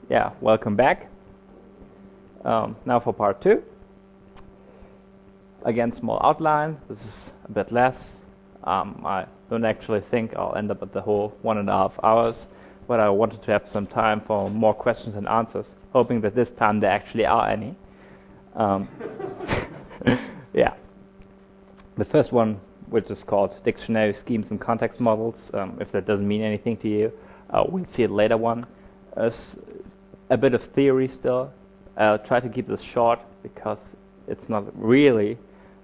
Yeah, welcome back. Now for part 2. Again, small outline. This is a bit less. I don't actually think I'll end up at the whole 1.5 hours, but I wanted to have some time for more questions and answers, hoping that this time there actually are any. Yeah. The first one, which is called Dictionary Schemes and Context Models, if that doesn't mean anything to you, we'll see it later one. A bit of theory still. I'll try to keep this short because it's not really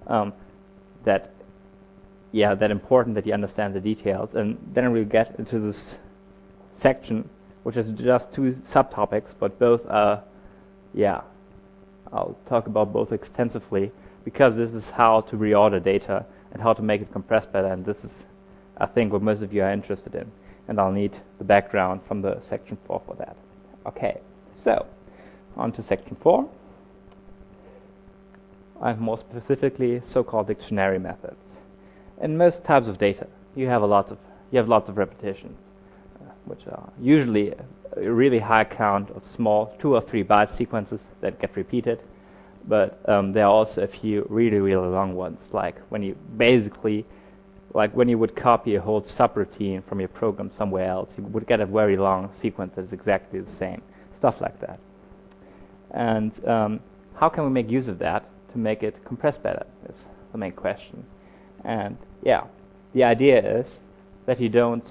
that important that you understand the details. And then we'll get into this section, which is just 2 subtopics, but both are, I'll talk about both extensively because this is how to reorder data and how to make it compress better. And this is, I think, what most of you are interested in. And I'll need the background from the section 4 for that. Okay, so on to section 4. And more specifically, so-called dictionary methods. In most types of data, you have lots of repetitions, which are usually a really high count of small 2 or 3 byte sequences that get repeated. But there are also a few really, really long ones, like when you would copy a whole subroutine from your program somewhere else, you would get a very long sequence that's exactly the same, stuff like that. And how can we make use of that to make it compress better is the main question. And the idea is that you don't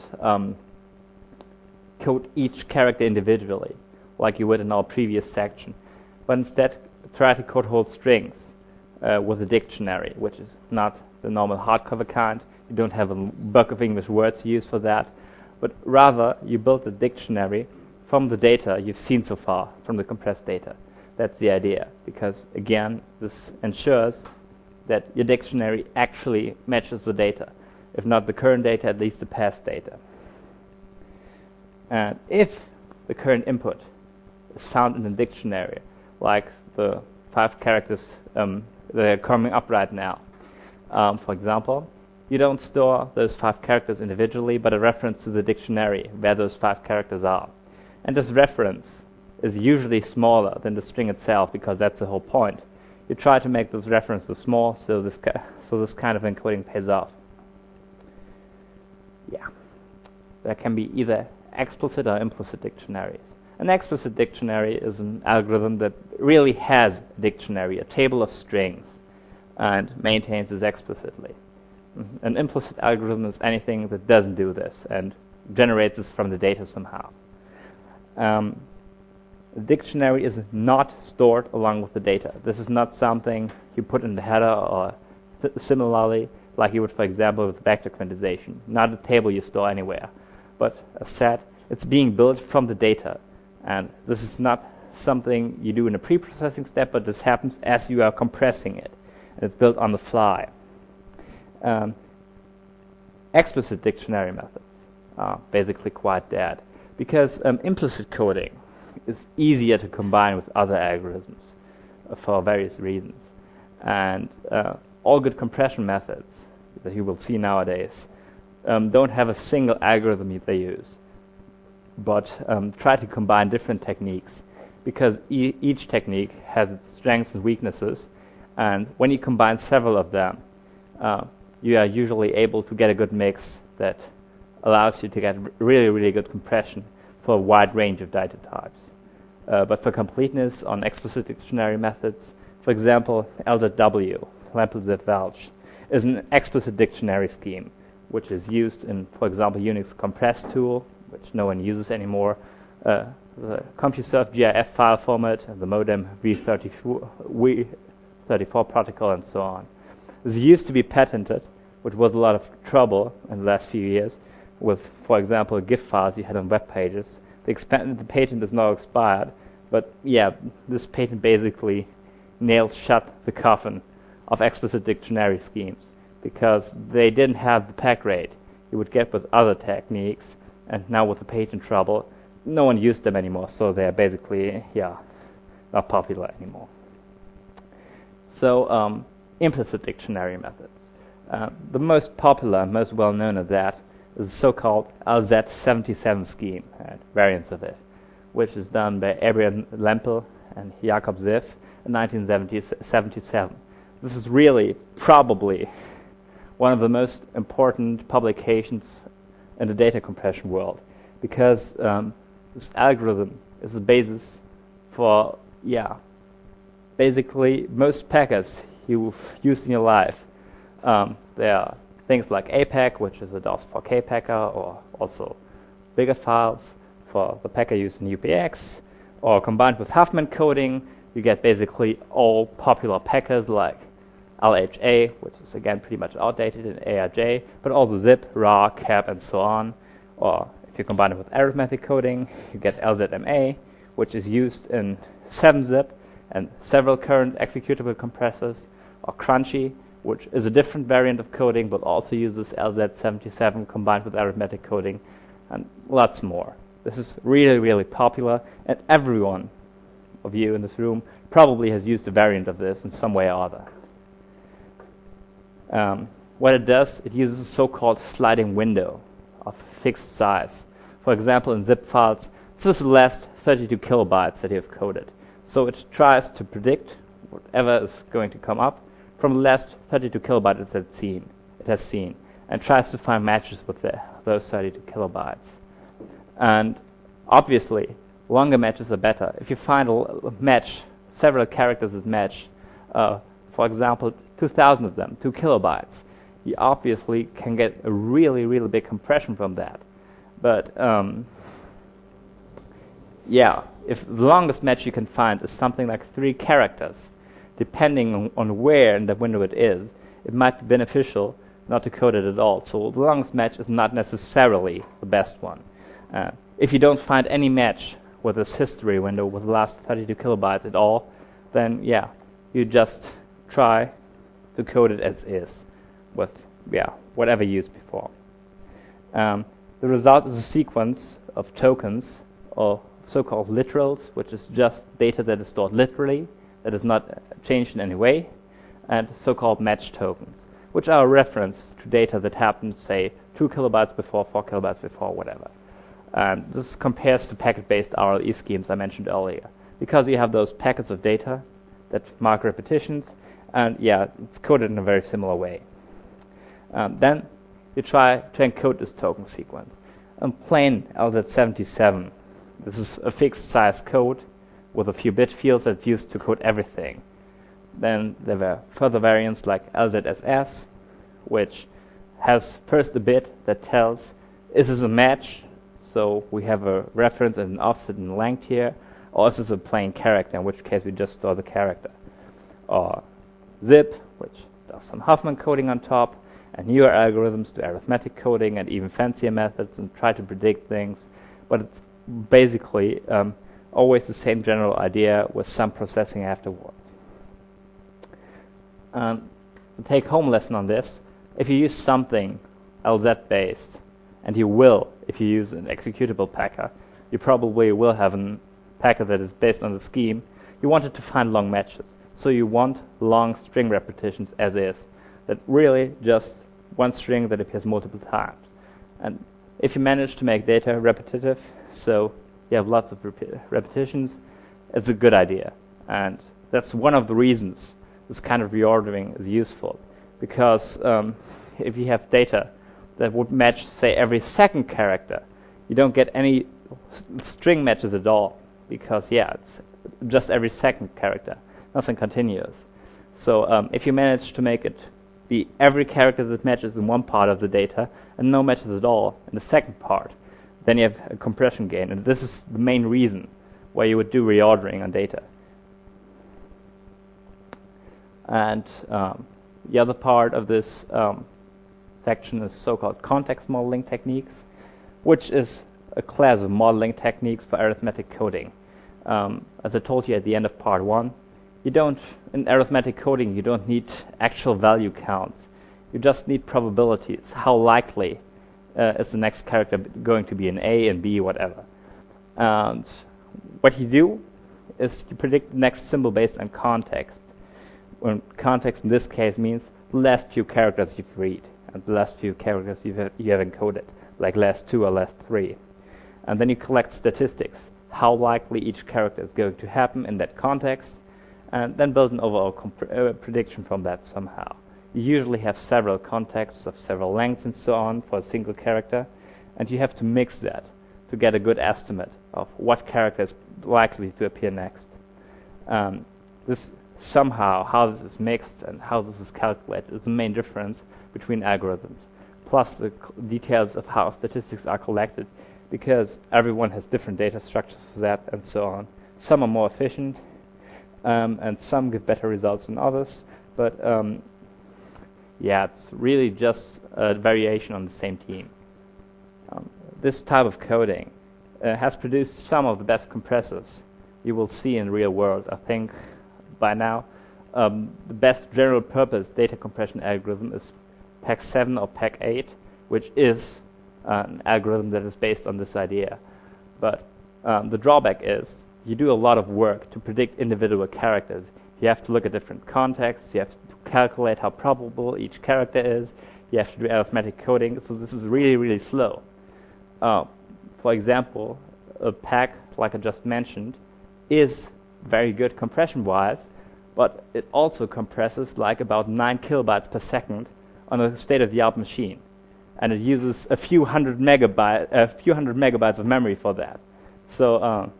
code each character individually, like you would in our previous section, but instead try to code whole strings with a dictionary, which is not the normal hardcover kind. You don't have a book of English words used for that, but rather you build a dictionary from the data you've seen so far, from the compressed data. That's the idea, because again, this ensures that your dictionary actually matches the data. If not the current data, at least the past data. And if the current input is found in the dictionary, like the 5 characters that are coming up right now, for example, you don't store those 5 characters individually, but a reference to the dictionary where those 5 characters are. And this reference is usually smaller than the string itself, because that's the whole point. You try to make those references small, so this kind of encoding pays off. Yeah, there can be either explicit or implicit dictionaries. An explicit dictionary is an algorithm that really has a dictionary, a table of strings, and maintains this explicitly. An implicit algorithm is anything that doesn't do this and generates this from the data somehow. The dictionary is not stored along with the data. This is not something you put in the header or similarly, like you would, for example, with vector quantization. Not a table you store anywhere, but a set. It's being built from the data. And this is not something you do in a pre-processing step, but this happens as you are compressing it. And it's built on the fly. Explicit dictionary methods are basically quite dead, because implicit coding is easier to combine with other algorithms for various reasons. And all good compression methods that you will see nowadays don't have a single algorithm they use, but try to combine different techniques, because each technique has its strengths and weaknesses, and when you combine several of them, you are usually able to get a good mix that allows you to get really, really good compression for a wide range of data types. But for completeness on explicit dictionary methods, for example, LZW, Implicit, is an explicit dictionary scheme, which is used in, for example, Unix compress tool, which no one uses anymore, the CompuServe GIF file format, and the modem V34 protocol, and so on. This used to be patented, which was a lot of trouble in the last few years with, for example, GIF files you had on web pages. The patent is now expired, but this patent basically nailed shut the coffin of explicit dictionary schemes, because they didn't have the pack rate you would get with other techniques, and now with the patent trouble, no one used them anymore, so they're basically, not popular anymore. So, implicit dictionary methods. The most popular, most well-known of that is the so-called LZ77 scheme, variants of it, which is done by Adrian Lempel and Jakob Ziff in 1977. This is really probably one of the most important publications in the data compression world, because this algorithm is the basis for, basically most packets you've used in your life. There are things like APAC, which is a DOS4K packer, or also bigger files for the packer used in UPX, or combined with Huffman coding, you get basically all popular packers like LHA, which is again pretty much outdated, in ARJ, but also zip, RAR, CAP, and so on. Or if you combine it with arithmetic coding, you get LZMA, which is used in 7-zip and several current executable compressors, or Crunchy, which is a different variant of coding but also uses LZ77 combined with arithmetic coding, and lots more. This is really, really popular, and everyone of you in this room probably has used a variant of this in some way or other. What it does, it uses a so-called sliding window of fixed size. For example, in zip files, this is the last 32 kilobytes that you have coded. So it tries to predict whatever is going to come up from the last 32 kilobytes it has seen, and tries to find matches with those 32 kilobytes. And obviously, longer matches are better. If you find a match, several characters that match, for example, 2,000 of them, 2 kilobytes, you obviously can get a really, really big compression from that. But if the longest match you can find is something like 3 characters, depending on where in the window it is, it might be beneficial not to code it at all. So the longest match is not necessarily the best one. If you don't find any match with this history window with the last 32 kilobytes at all, then you just try to code it as is with whatever you used before. The result is a sequence of tokens, or so-called literals, which is just data that is stored literally, that is not changed in any way, and so-called match tokens, which are a reference to data that happened, say, 2 kilobytes before, 4 kilobytes before, whatever. And this compares to packet-based RLE schemes I mentioned earlier, because you have those packets of data that mark repetitions, and it's coded in a very similar way. Then you try to encode this token sequence. In plain LZ77, this is a fixed size code with a few bit fields that's used to code everything. Then there were further variants like LZSS, which has first a bit that tells, is this a match? So we have a reference and an offset in length here, or is this a plain character, in which case we just store the character. Or zip, which does some Huffman coding on top, and newer algorithms do arithmetic coding and even fancier methods and try to predict things, but it's basically always the same general idea with some processing afterwards. The take-home lesson on this, if you use something LZ-based, and you will, if you use an executable packer, you probably will have a packer that is based on the scheme, you wanted to find long matches. So you want long string repetitions as is, that really just one string that appears multiple times. And if you manage to make data repetitive, so you have lots of repetitions, it's a good idea. And that's one of the reasons this kind of reordering is useful. Because if you have data that would match, say, every second character, you don't get any string matches at all. Because, it's just every second character, nothing continuous. So if you manage to make it be every character that matches in one part of the data and no matches at all in the second part, then you have a compression gain. And this is the main reason why you would do reordering on data. And the other part of this section is so-called context modeling techniques, which is a class of modeling techniques for arithmetic coding. As I told you at the end of part 1, in arithmetic coding, you don't need actual value counts. You just need probabilities. How likely is the next character going to be an A and B, whatever. And what you do is you predict the next symbol based on context. When context in this case means the last few characters you've read and the last few characters you have encoded, like last 2 or last 3. And then you collect statistics. how likely each character is going to happen in that context, and then build an overall prediction from that somehow. You usually have several contexts of several lengths and so on for a single character, and you have to mix that to get a good estimate of what character is likely to appear next. This somehow, how this is mixed and how this is calculated, is the main difference between algorithms, plus the details of how statistics are collected, because everyone has different data structures for that and so on. Some are more efficient, and some give better results than others, but yeah, it's really just a variation on the same theme. This type of coding has produced some of the best compressors you will see in the real world. I think by now the best general purpose data compression algorithm is PAC 7 or PAC 8, which is an algorithm that is based on this idea. But the drawback is you do a lot of work to predict individual characters. You have to look at different contexts, you have to calculate how probable each character is, you have to do arithmetic coding, so this is really, really slow. For example, a PAC, like I just mentioned, is very good compression-wise, but it also compresses like about 9 kilobytes per second on a state-of-the-art machine, and it uses a few hundred megabytes of memory for that. So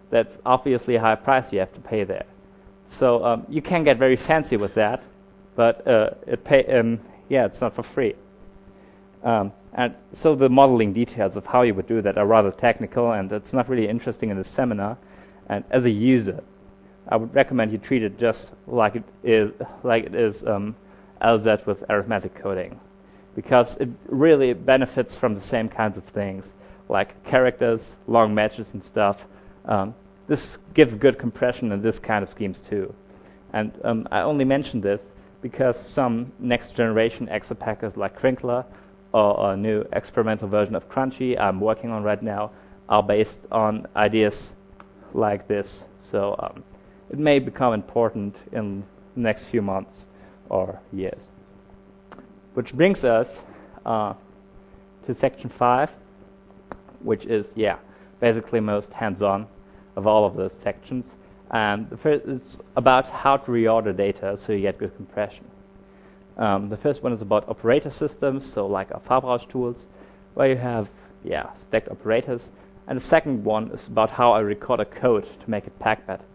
that's obviously a high price you have to pay there. So you can get very fancy with that, but it's not for free. And so the modeling details of how you would do that are rather technical, and it's not really interesting in the seminar. And as a user, I would recommend you treat it just like it is LZ with arithmetic coding, because it really benefits from the same kinds of things, like characters, long matches and stuff. This gives good compression in this kind of schemes too. And I only mention this because some next generation exapackers like Crinkler or a new experimental version of Crunchy I'm working on right now are based on ideas like this. So it may become important in the next few months or years. Which brings us to section 5, which is, basically most hands-on of all of those sections. And the first, it's about how to reorder data so you get good compression. The first one is about operator systems, so like our Farbrausch tools, where you have stacked operators. And the second one is about how I record a code to make it pack better,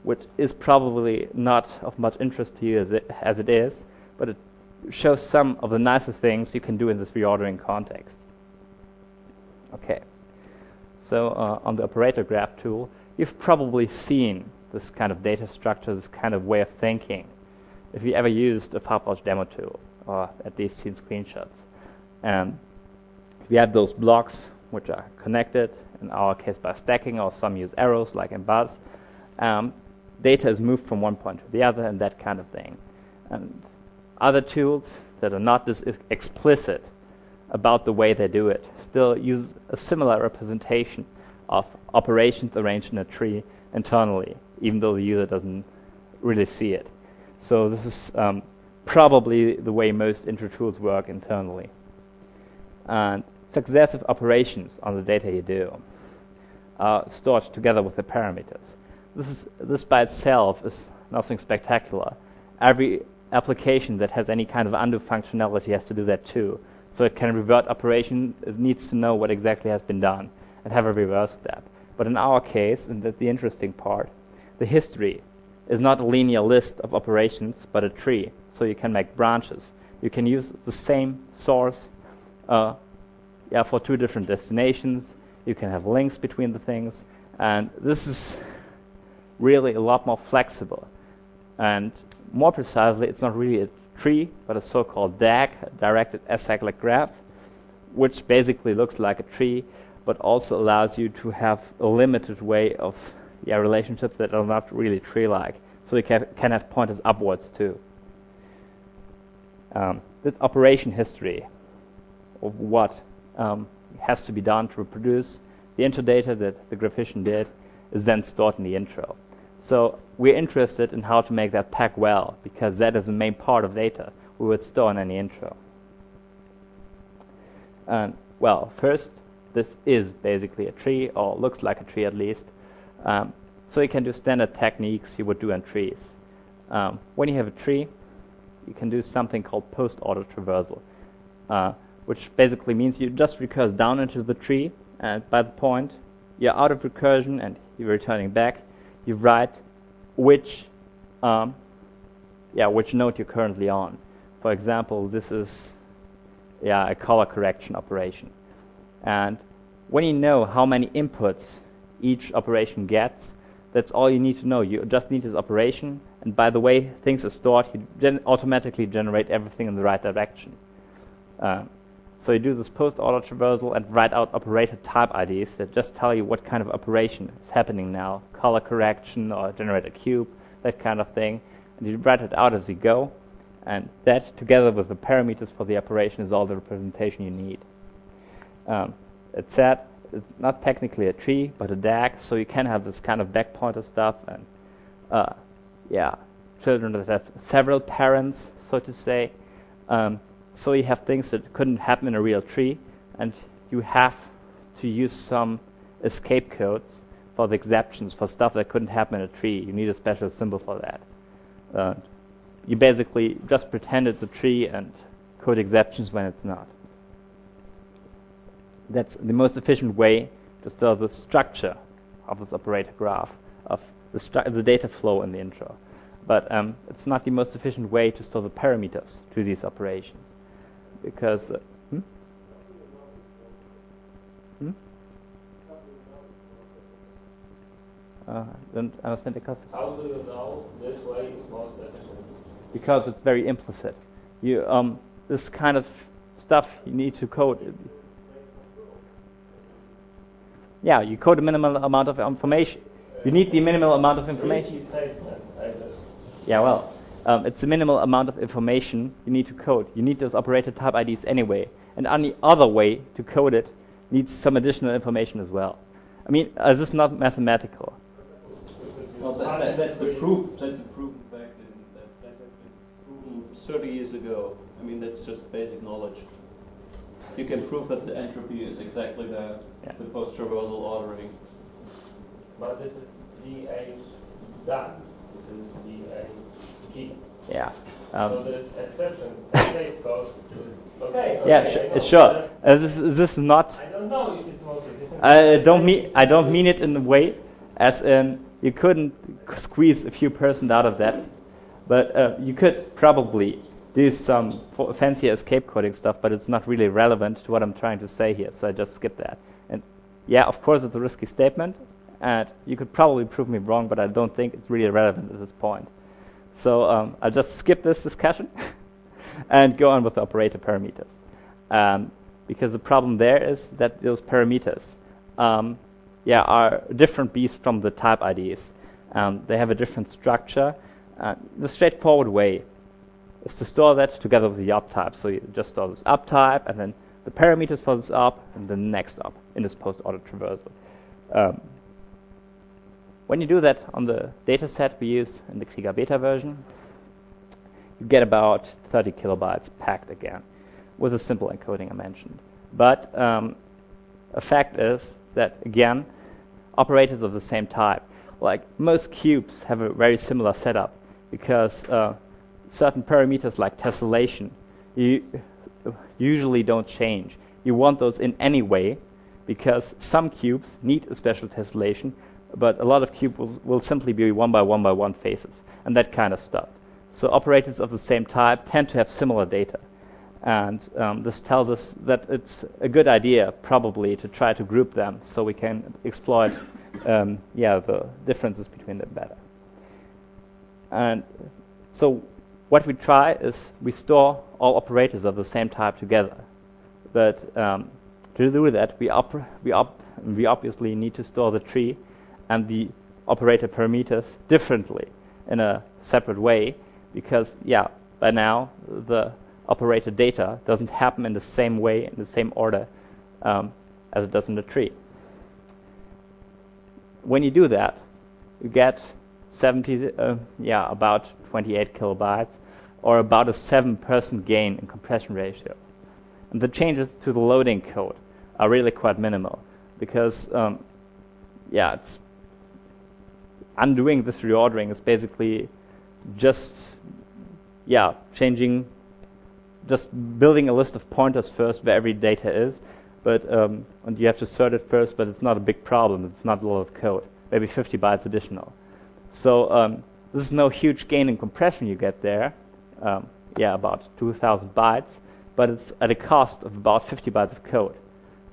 which is probably not of much interest to you as it is, but it shows some of the nicer things you can do in this reordering context. Okay, so on the operator graph tool, you've probably seen this kind of data structure, this kind of way of thinking, if you ever used a Farbrausch demo tool, or at least seen screenshots. And we have those blocks which are connected, in our case by stacking, or some use arrows like in Buzz. Data is moved from one point to the other and that kind of thing. And other tools that are not this explicit about the way they do it still use a similar representation of operations arranged in a tree internally, even though the user doesn't really see it. So this is probably the way most intro tools work internally. And successive operations on the data you do are stored together with the parameters. This by itself is nothing spectacular. Every application that has any kind of undo functionality has to do that too. So it can revert operation, it needs to know what exactly has been done and have a reverse step. But in our case, and that's the interesting part, the history is not a linear list of operations, but a tree. So you can make branches. You can use the same source for two different destinations. You can have links between the things. And this is really a lot more flexible. And more precisely, it's not really a tree, but a so-called DAG, a directed acyclic graph, which basically looks like a tree, but also allows you to have a limited way of relationships that are not really tree-like. So you can have pointers upwards too. This operation history of what has to be done to reproduce the intro data that the graphician did is then stored in the intro. So we're interested in how to make that pack well, because that is the main part of data we would store in any intro. And well, first, this is basically a tree, or looks like a tree at least. So you can do standard techniques you would do in trees. When you have a tree, you can do something called post-order traversal, which basically means you just recurse down into the tree, and by the point you're out of recursion and you're returning back, you write which node you're currently on. For example, this is a color correction operation. And when you know how many inputs each operation gets, that's all you need to know. You just need this operation, and by the way things are stored, you automatically generate everything in the right direction. So you do this post-order traversal and write out operator type IDs that just tell you what kind of operation is happening now, color correction or generate a cube, that kind of thing. And you write it out as you go, and that, together with the parameters for the operation, is all the representation you need. It's said it's not technically a tree, but a DAG, so you can have this kind of back pointer stuff, and children that have several parents, so to say. So you have things that couldn't happen in a real tree, and you have to use some escape codes for the exceptions, for stuff that couldn't happen in a tree. You need a special symbol for that. You basically just pretend it's a tree and code exceptions when it's not. That's the most efficient way to store the structure of this operator graph, of the data flow in the intro. But it's not the most efficient way to store the parameters to these operations. Because don't understand the concept. How do you know this way is most efficient? Because it's very implicit. You this kind of stuff you need to code. Yeah, you code a minimal amount of information. You need the minimal amount of information. Yeah, well, it's a minimal amount of information you need to code. You need those operator type IDs anyway. And any other way to code it needs some additional information as well. I mean, this is not mathematical. Well, that's a proof. That's a proven fact. That has been proven 30 years ago. I mean, that's just basic knowledge. You can prove that the entropy is exactly that, the post-traversal ordering. But this is DH done. This is DH key. Yeah. So this exception, escape code. Okay. Yeah, sure. This is not. I don't know if it's most efficient. I don't mean it in a way, as in you couldn't squeeze a few % out of that, but you could probably do some fancy escape coding stuff, but it's not really relevant to what I'm trying to say here, so I just skip that. And yeah, of course it's a risky statement, and you could probably prove me wrong, but I don't think it's really relevant at this point. So I'll just skip this discussion and go on with the operator parameters. Because the problem there is that those parameters are different beasts from the type IDs. They have a different structure. The straightforward way is to store that together with the op type. So you just store this op type, and then the parameters for this op, and the next op in this post-order traversal. When you do that on the data set we use in the Krieger beta version, you get about 30 kilobytes packed again with a simple encoding I mentioned. But a fact is that, again, operators of the same type, like most cubes, have a very similar setup, because certain parameters like tessellation you usually don't change. You want those in any way, because some cubes need a special tessellation, but a lot of cubes will simply be 1 by 1 by 1 faces, and that kind of stuff. So operators of the same type tend to have similar data. And this tells us that it's a good idea, probably, to try to group them so we can exploit the differences between them better. And so what we try is we store all operators of the same type together. But to do that, we obviously need to store the tree and the operator parameters differently in a separate way, because by now the operator data doesn't happen in the same way, in the same order as it does in the tree. When you do that, you get about 28 kilobytes, or about a 7% gain in compression ratio. And the changes to the loading code are really quite minimal, because it's undoing this reordering is basically just changing, just building a list of pointers first where every data is, but and you have to assert it first, but it's not a big problem. It's not a lot of code, maybe 50 bytes additional. So this is no huge gain in compression you get there, about 2,000 bytes, but it's at a cost of about 50 bytes of code.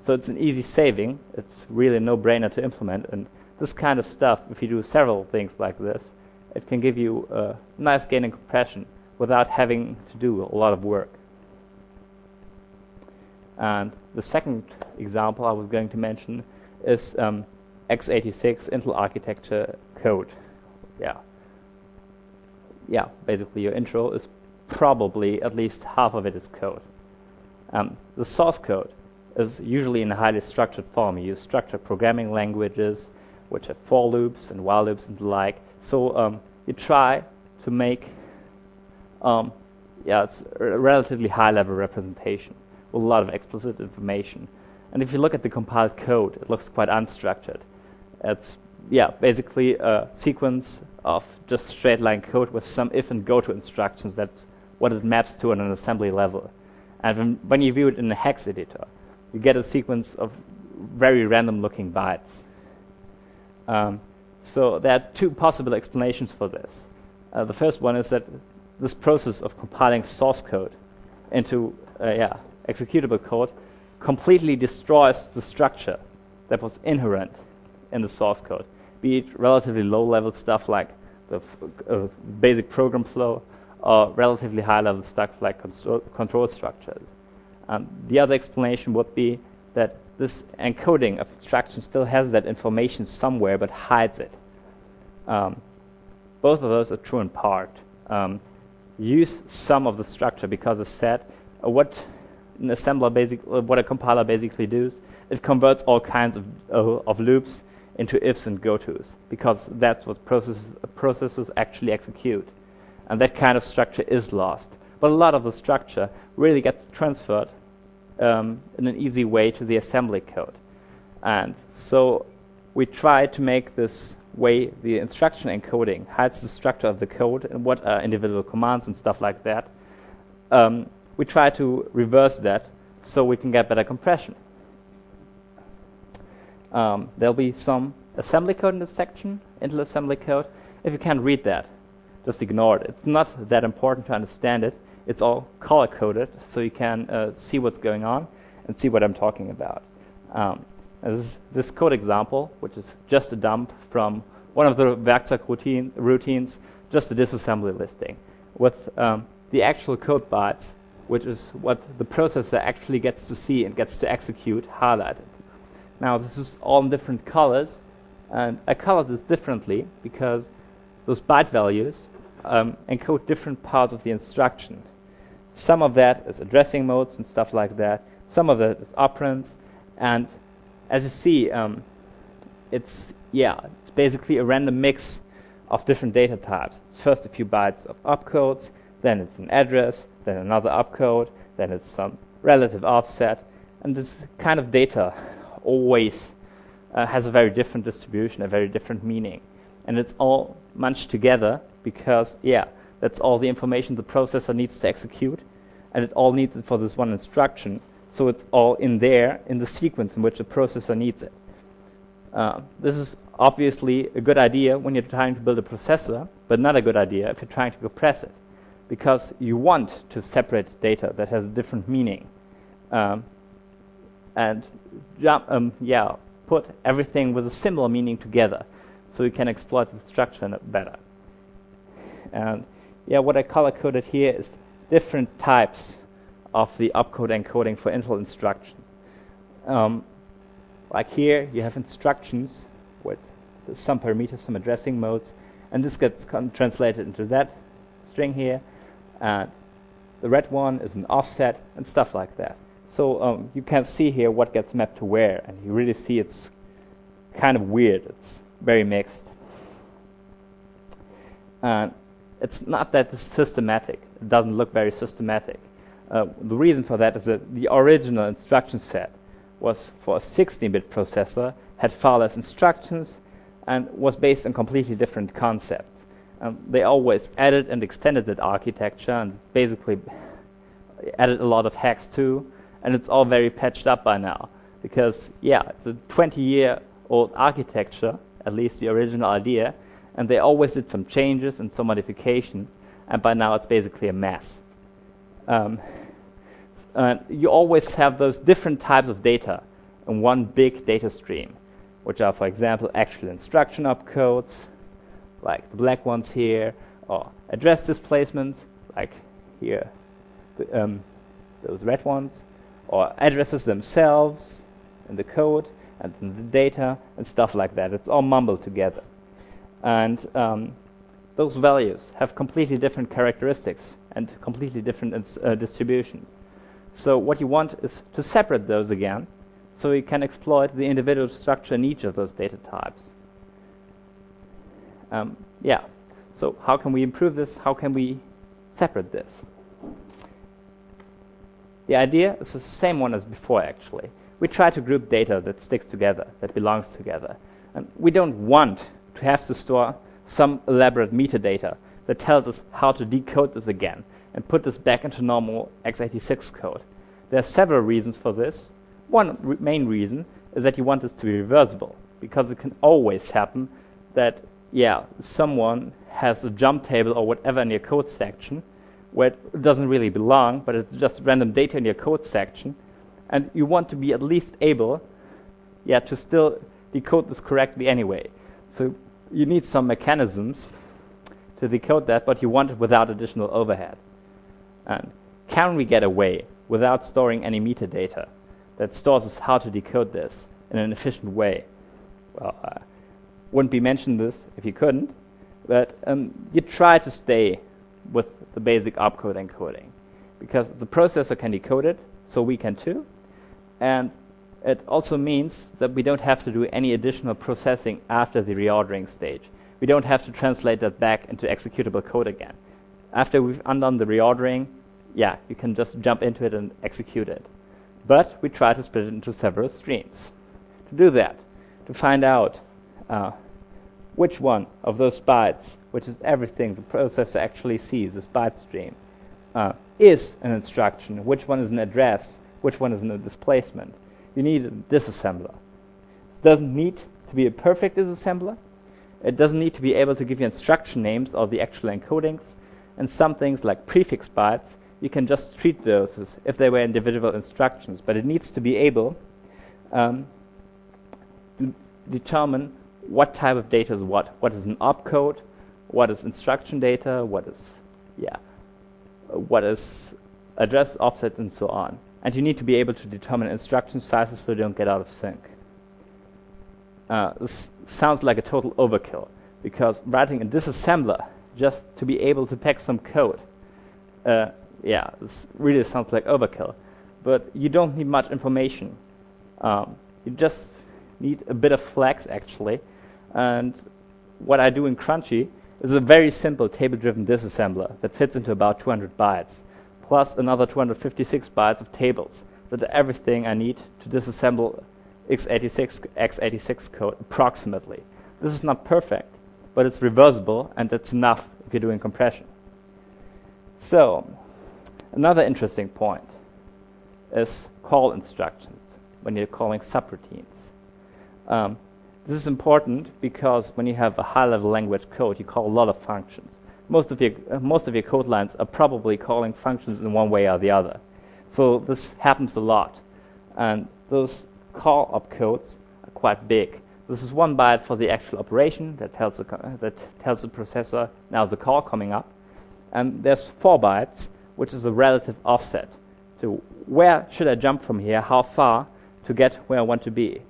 So it's an easy saving. It's really a no-brainer to implement, and this kind of stuff, if you do several things like this, it can give you a nice gain in compression without having to do a lot of work. And the second example I was going to mention is x86 Intel architecture code. Basically your intro is probably at least half of it is code. The source code is usually in a highly structured form. You use structured programming languages which have for loops and while loops and the like. So you try to make it's a relatively high level representation with a lot of explicit information. And if you look at the compiled code, it looks quite unstructured. It's basically a sequence of just straight line code with some if and go to instructions. That's what it maps to on an assembly level. And when you view it in a hex editor, you get a sequence of very random looking bytes. So there are two possible explanations for this. The first one is that this process of compiling source code into executable code completely destroys the structure that was inherent in the source code, be it relatively low-level stuff like the basic program flow, or relatively high-level stuff like control structures. The other explanation would be that this encoding of instruction still has that information somewhere but hides it. Both of those are true in part. Use some of the structure because as said, what a compiler basically does, it converts all kinds of loops into ifs and go-tos, because that's what processes actually execute. And that kind of structure is lost. But a lot of the structure really gets transferred in an easy way to the assembly code. And so we try to make this way the instruction encoding hides the structure of the code and what are individual commands and stuff like that. We try to reverse that so we can get better compression. There'll be some assembly code in this section, Intel assembly code. If you can't read that, just ignore it. It's not that important to understand it. It's all color-coded, so you can see what's going on and see what I'm talking about. This code example, which is just a dump from one of the Werkzeug routines, just a disassembly listing, with the actual code bytes, which is what the processor actually gets to see and gets to execute, highlighted. Now this is all in different colors, and I colored this differently because those byte values encode different parts of the instruction. Some of that is addressing modes and stuff like that. Some of that is operands, and as you see, it's basically a random mix of different data types. It's first a few bytes of opcodes, then it's an address, then another opcode, then it's some relative offset, and this kind of data always has a very different distribution, a very different meaning, and it's all munched together because that's all the information the processor needs to execute, and it all needs it for this one instruction. So it's all in there in the sequence in which the processor needs it. This is obviously a good idea when you're trying to build a processor, but not a good idea if you're trying to compress it, because you want to separate data that has a different meaning, and put everything with a similar meaning together, so you can exploit the structure better. And what I color-coded here is different types of the opcode encoding for Intel instruction. Like here, you have instructions with some parameters, some addressing modes, and this gets translated into that string here. And the red one is an offset and stuff like that. So you can see here what gets mapped to where, and you really see it's kind of weird. It's very mixed. And it's not that it's systematic. It doesn't look very systematic. The reason for that is that the original instruction set was for a 16-bit processor, had far less instructions, and was based on completely different concepts. They always added and extended that architecture, and basically added a lot of hacks too, and it's all very patched up by now. Because, yeah, it's a 20-year-old architecture, at least the original idea, and they always did some changes and some modifications, and by now it's basically a mess. You always have those different types of data in one big data stream, which are, for example, actual instruction opcodes, like the black ones here, or address displacements, like here, those red ones, or addresses themselves in the code and in the data and stuff like that. It's all mumbled together. And those values have completely different characteristics and completely different distributions. So what you want is to separate those again, so you can exploit the individual structure in each of those data types. So how can we improve this? How can we separate this? The idea is the same one as before, actually. We try to group data that sticks together, that belongs together. And we don't want to have to store some elaborate metadata that tells us how to decode this again and put this back into normal x86 code. There are several reasons for this. One main reason is that you want this to be reversible, because it can always happen that, someone has a jump table or whatever in your code section where it doesn't really belong, but it's just random data in your code section, and you want to be at least able to still decode this correctly anyway. So you need some mechanisms to decode that, but you want it without additional overhead. And can we get away without storing any metadata that stores us how to decode this in an efficient way? Well, I wouldn't be mentioning this if you couldn't, but you try to stay with the basic opcode encoding, because the processor can decode it, so we can too, and it also means that we don't have to do any additional processing after the reordering stage. We don't have to translate that back into executable code again. After we've undone the reordering, you can just jump into it and execute it. But we try to split it into several streams. To do that, to find out which one of those bytes, which is everything the processor actually sees, this byte stream, is an instruction, which one is an address, which one is a displacement. You need a disassembler. It doesn't need to be a perfect disassembler. It doesn't need to be able to give you instruction names of the actual encodings. And some things like prefix bytes, you can just treat those as if they were individual instructions. But it needs to be able to determine what type of data is what. What is an opcode? What is instruction data? What is address offsets and so on. And you need to be able to determine instruction sizes so they don't get out of sync. This sounds like a total overkill, because writing a disassembler just to be able to pack some code, this really sounds like overkill. But you don't need much information. You just need a bit of flags, actually. And what I do in Crunchy is a very simple table-driven disassembler that fits into about 200 bytes, plus another 256 bytes of tables that are everything I need to disassemble x86 code approximately. This is not perfect, but it's reversible, and that's enough if you're doing compression. So, another interesting point is call instructions when you're calling subroutines. This is important because when you have a high-level language code, you call a lot of functions. Most of your code lines are probably calling functions in one way or the other. So this happens a lot, and those call opcodes are quite big. This is 1 byte for the actual operation that tells the processor now the call coming up, and there's 4 bytes, which is a relative offset to where should I jump from here, how far to get where I want to be.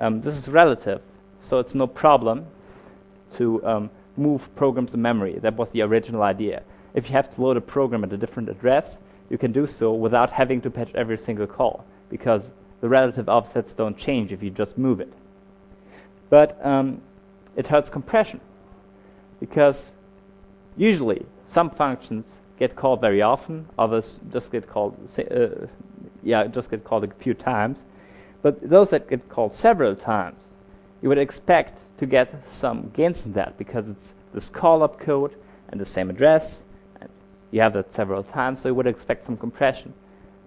This is relative, so it's no problem to move programs in memory. That was the original idea. If you have to load a program at a different address, you can do so without having to patch every single call, because the relative offsets don't change if you just move it. But it hurts compression, because usually some functions get called very often, others just get called a few times. But those that get called several times, you would expect to get some gains in that, because it's this call opcode and the same address, and you have that several times, so you would expect some compression.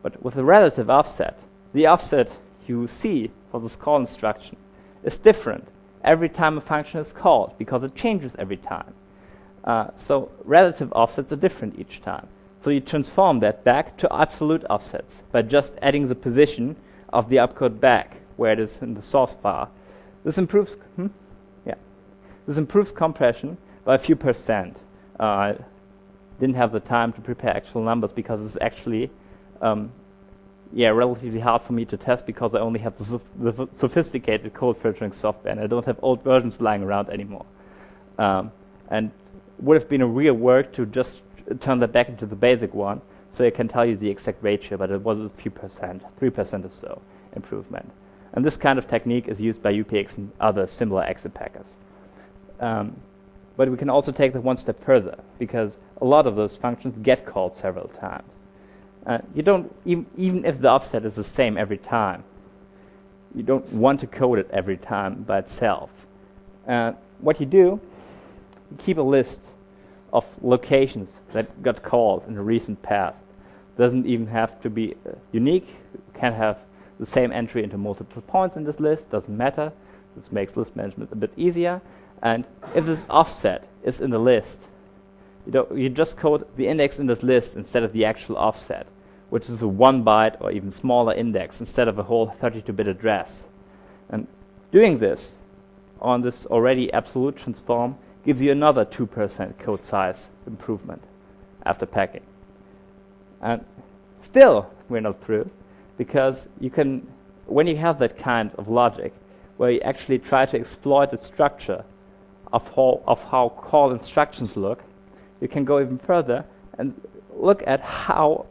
But with the relative offset, the offset you see for this call instruction is different every time a function is called, because it changes every time. So relative offsets are different each time. So you transform that back to absolute offsets by just adding the position of the opcode back where it is in the source file. This improves This improves compression by a few percent. I didn't have the time to prepare actual numbers because it's actually relatively hard for me to test, because I only have the sophisticated code filtering software and I don't have old versions lying around anymore. And would have been a real work to just turn that back into the basic one, so I can tell you the exact ratio, but it was a few percent, 3% or so improvement. And this kind of technique is used by UPX and other similar exit packers. But we can also take that one step further, because a lot of those functions get called several times. You don't, even if the offset is the same every time, you don't want to code it every time by itself. What you do, you keep a list of locations that got called in the recent past. Doesn't even have to be unique. You can have the same entry into multiple points in this list, doesn't matter. This makes list management a bit easier. And if this offset is in the list, you just code the index in this list instead of the actual offset, which is a 1 byte or even smaller index instead of a whole 32-bit address. And doing this on this already absolute transform gives you another 2% code size improvement after packing. And still, we're not through, because you can, when you have that kind of logic, where you actually try to exploit the structure of how call instructions look, you can go even further and look at how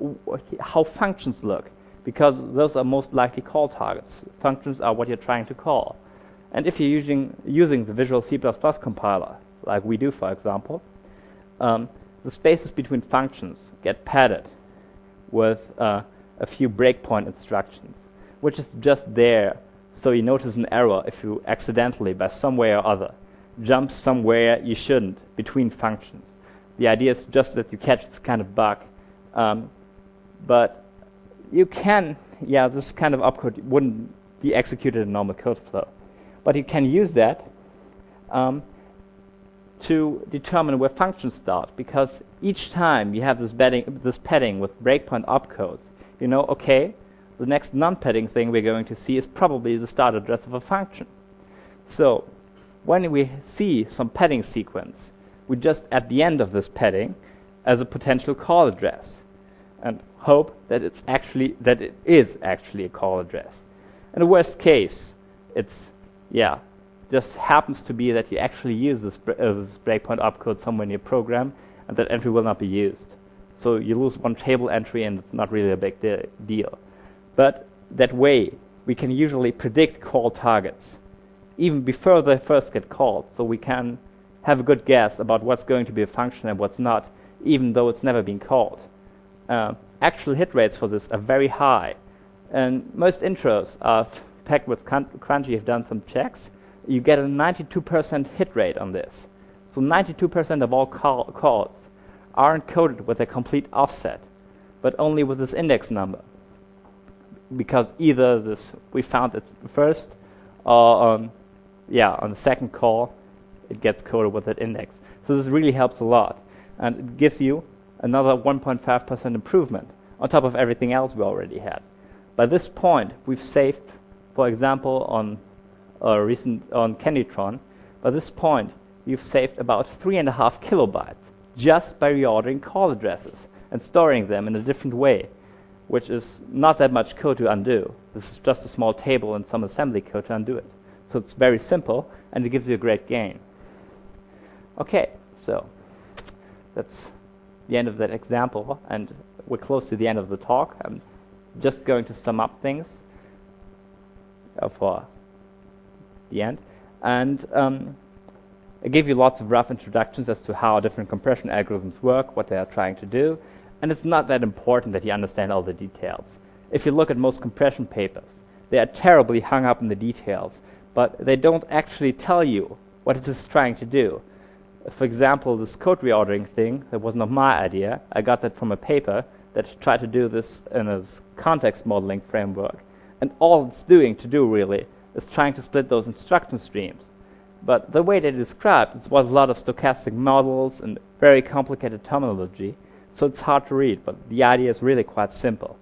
functions look, because those are most likely call targets. Functions are what you're trying to call. And if you're using the Visual C++ compiler, like we do, for example, the spaces between functions get padded with a few breakpoint instructions, which is just there so you notice an error if you accidentally, by some way or other, jump somewhere you shouldn't between functions. The idea is just that you catch this kind of bug. But you can, this kind of opcode wouldn't be executed in normal code flow. But you can use that to determine where functions start, because each time you have this padding with breakpoint opcodes, you know, okay, the next non-padding thing we're going to see is probably the start address of a function. So when we see some padding sequence, we just add the end of this padding as a potential call address and hope that it is actually a call address. In the worst case, it's just happens to be that you actually use this breakpoint opcode somewhere in your program, and that entry will not be used. So you lose one table entry, and it's not really a big deal. But that way, we can usually predict call targets even before they first get called, so we can have a good guess about what's going to be a function and what's not, even though it's never been called. Actual hit rates for this are very high, and most intros are packed with Crunchy have done some checks. You get a 92% hit rate on this. So 92% of all calls are encoded with a complete offset, but only with this index number, because either we found it first, or on the second call it gets coded with that index. So this really helps a lot, and it gives you another 1.5% improvement on top of everything else we already had. By this point, we've saved, for example, on Candytron, by this point you've saved about 3.5 kilobytes just by reordering call addresses and storing them in a different way, which is not that much code to undo. This is just a small table and some assembly code to undo it. So it's very simple, and it gives you a great gain. Okay, so that's the end of that example, and we're close to the end of the talk. I'm just going to sum up things for the end. And I gave you lots of rough introductions as to how different compression algorithms work, what they are trying to do, and it's not that important that you understand all the details. If you look at most compression papers, they are terribly hung up in the details, but they don't actually tell you what it is trying to do. For example, this code reordering thing, that was not my idea. I got that from a paper that tried to do this in a context modeling framework. And all it's doing to do, really, is trying to split those instruction streams. But the way they described it was a lot of stochastic models and very complicated terminology, so it's hard to read, but the idea is really quite simple.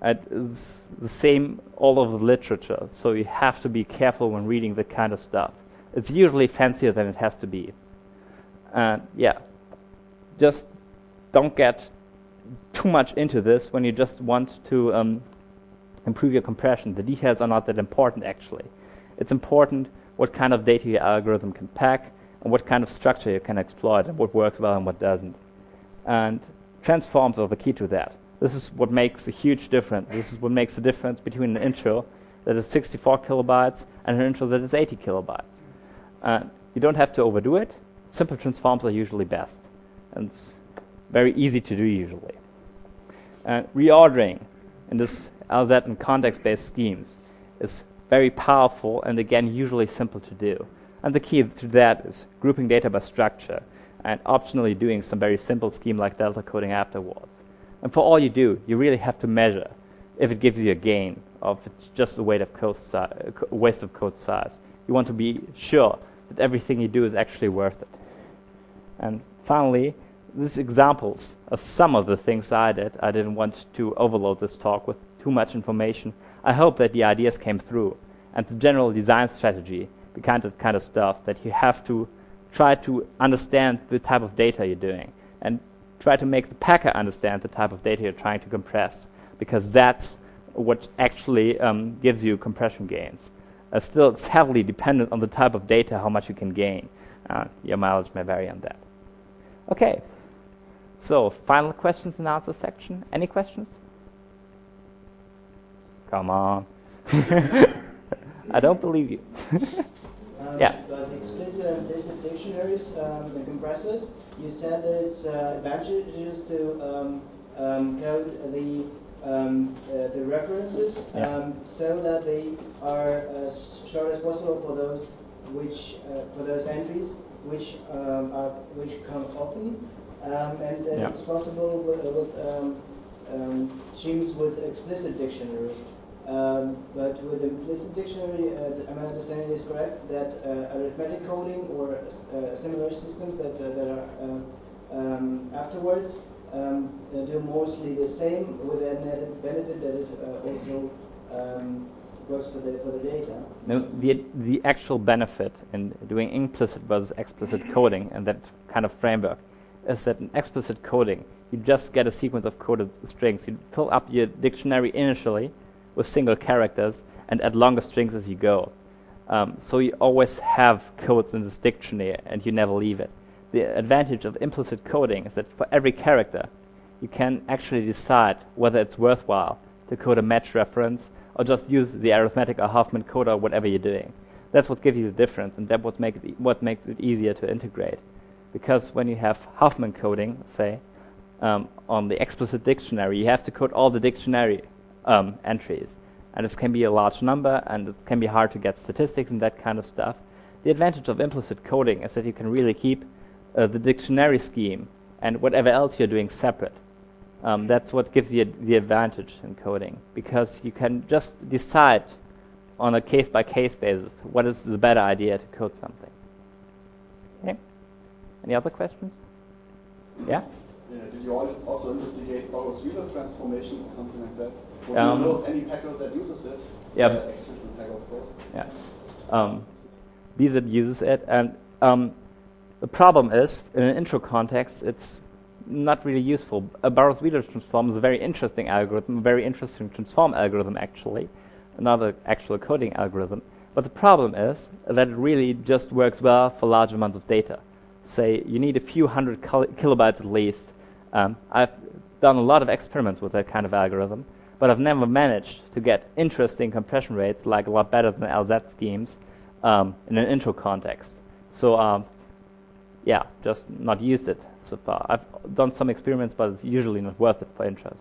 It's the same all over the literature, so you have to be careful when reading that kind of stuff. It's usually fancier than it has to be. And yeah, just don't get too much into this when you just want to improve your compression. The details are not that important, actually. It's important what kind of data your algorithm can pack and what kind of structure you can exploit and what works well and what doesn't. And transforms are the key to that. This is what makes a huge difference. This is what makes the difference between an intro that is 64 kilobytes and an intro that is 80 kilobytes. You don't have to overdo it. Simple transforms are usually best. And it's very easy to do usually. Reordering in this LZ and context-based schemes is very powerful and again usually simple to do. And the key to that is grouping data by structure and optionally doing some very simple scheme like delta coding afterwards. And for all you do, you really have to measure if it gives you a gain or if it's just a waste of code size. You want to be sure that everything you do is actually worth it. And finally, these examples of some of the things I did. I didn't want to overload this talk with too much information. I hope that the ideas came through and the general design strategy, the kind of stuff that you have to try to understand the type of data you're doing and try to make the packer understand the type of data you're trying to compress, because that's what actually gives you compression gains. Still, it's heavily dependent on the type of data, how much you can gain. Your mileage may vary on that. Okay, so final questions and answer section. Any questions? Come on. I don't believe you. Yeah. But explicit and implicit dictionaries, the compressors, you said there's advantages to code the references so that they are as short as possible for those for those entries which come often, and it's possible with streams with explicit dictionary. But with implicit dictionary, am I understanding this correct? That arithmetic coding or similar systems that are afterwards do mostly the same, with an added benefit that it also works for the data. No, the actual benefit in doing implicit versus explicit coding and that kind of framework is that in explicit coding, you just get a sequence of coded strings. You fill up your dictionary initially with single characters and add longer strings as you go. So you always have codes in this dictionary and you never leave it. The advantage of implicit coding is that for every character, you can actually decide whether it's worthwhile to code a match reference or just use the arithmetic or Huffman code or whatever you're doing. That's what gives you the difference, and that's what makes it easier to integrate. Because when you have Huffman coding, say, on the explicit dictionary, you have to code all the dictionary entries. And this can be a large number, and it can be hard to get statistics and that kind of stuff. The advantage of implicit coding is that you can really keep the dictionary scheme and whatever else you're doing separate. That's what gives you the advantage in coding, because you can just decide on a case-by-case basis what is the better idea to code something. Okay? Any other questions? Yeah? Did you also investigate Borrows-Wheeler transformation or something like that? Or do you know of any packer that uses it? Yeah. Explicit packer, of course. Yeah. BZIP uses it, and the problem is, in an intro context, it's not really useful. A Borrows-Wheeler transform is a very interesting algorithm, a very interesting transform algorithm, actually, another actual coding algorithm. But the problem is that it really just works well for large amounts of data. Say, you need a few hundred kilobytes at least. I've done a lot of experiments with that kind of algorithm, but I've never managed to get interesting compression rates, like a lot better than LZ schemes, in an intro context. So, yeah, just not used it so far. I've done some experiments, but it's usually not worth it for intros.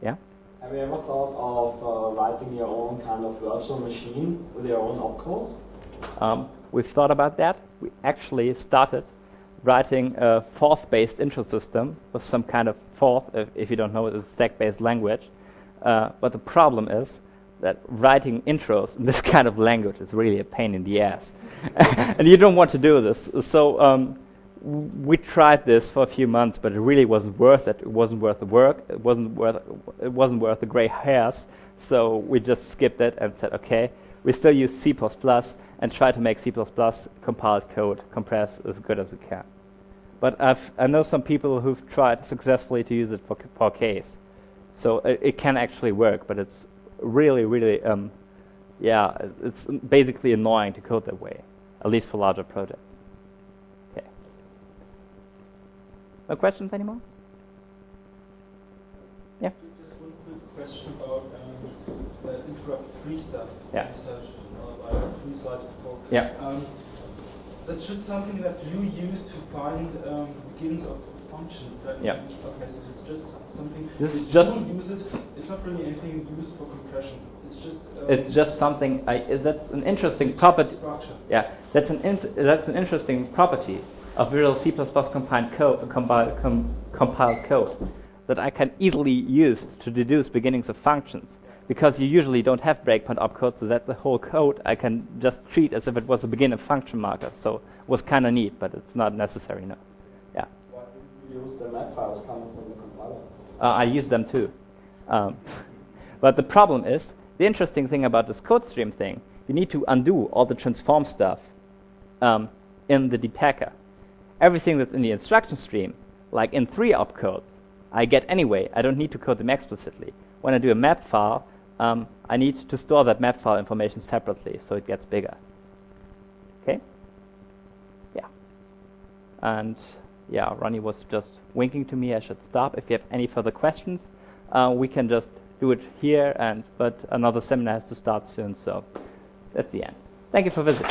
Yeah? Have you ever thought of writing your own kind of virtual machine with your own opcode? We've thought about that. We actually started writing a forth-based intro system with some kind of forth, if you don't know, it's a stack-based language. But the problem is that writing intros in this kind of language is really a pain in the ass. And you don't want to do this. So we tried this for a few months, but it really wasn't worth it. It wasn't worth the work. It wasn't worth the gray hairs. So we just skipped it and said, okay, we still use C++ and try to make C++ compiled code compress as good as we can. But I know some people who've tried successfully to use it for case. So it can actually work, but it's really, really, it's basically annoying to code that way, at least for larger projects. Okay. No questions anymore? Yeah? Just one quick question about interrupt-free stuff. Yeah. You said, I have 3 slides before. Yeah. That's just something that you use to find the begins of functions. That Yeah. Okay, so it's just something. This is just. It's not really anything used for compression. It's just. It's just something. That's an interesting property. Structure. Yeah, that's an interesting property of Visual C++ compiled code that I can easily use to deduce beginnings of functions. Because you usually don't have breakpoint opcode, so that the whole code I can just treat as if it was a beginning function marker. So it was kind of neat, but it's not necessary now. Yeah. Why didn't you use the map files coming from the compiler? I use them too. But the problem is, the interesting thing about this code stream thing, you need to undo all the transform stuff in the depacker. Everything that's in the instruction stream, like in 3 opcodes, I get anyway. I don't need to code them explicitly. When I do a map file, I need to store that map file information separately, so it gets bigger. Okay? Yeah. And yeah, Ronnie was just winking to me I should stop. If you have any further questions, we can just do it here, but another seminar has to start soon, so that's the end. Thank you for visiting.